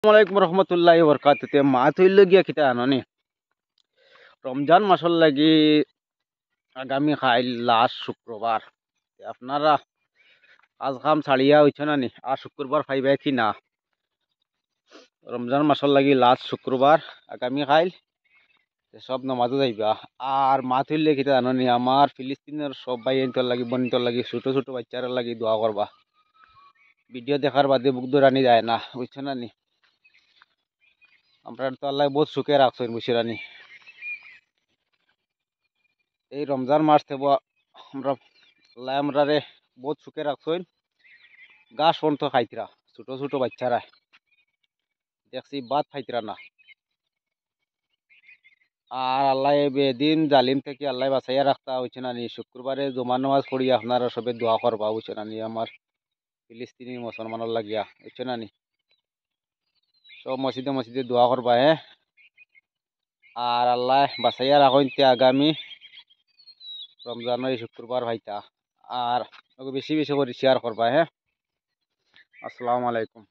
আসসালামাইকুম রহমতুল্লাহি বরকাতুতে মাত হইল গিয়া কিতা আননি রমজান মাসর লাগি আগামী খাইল লাস্ট শুক্রবার আপনারা কাজ কাম ছাড়িয়া হইছ না নি আর শুক্রবার খাইবে কি না রমজান মাসর লাগি লাস্ট শুক্রবার আগামী খাইল সব নমাজও যাইবা আর মাত হইলে কিতা আননি আমার ফিলিস্তিনের সব ভাই এনতর লাগি বনিতর লাগি ছোট ছোট বাচ্চারা লাগি দোয়া করবা ভিডিও দেখার বাদে বুক দৌড়ানি যায় না বুঝছ না নি আমরা তো আল্লাহ বহুত সুখে রাখছেন বুঝিরানি এই রমজান মাস থেকে আমরা আল্লাহ আমরারে বহুত সুখে রাখছেন ঘাস পর্যন্ত খাইতরা ছোট ছোট বাচ্চারা দেখছি ভাত খাইতরা না আর আল্লাহ বেদিন জালিম থেকে আল্লাহ বাঁচাইয়া রাখতা হয়েছে না নি শুক্রবারে জমা নামাজ পড়ি আপনারা সবে দোয়া করবা বুঝছে না নি আমার ফিলিস্তিনি মুসলমানের লাগিয়া বুঝছে না নি সব মসজিদে মসজিদে দোয়া করবা আর আল্লাহ বাঁচাইয়া রাখেন আগামী রমজানের এই শুক্রবার ভাইতা আর বেশি বেশি করে শেয়ার করবা আসসালামু আলাইকুম।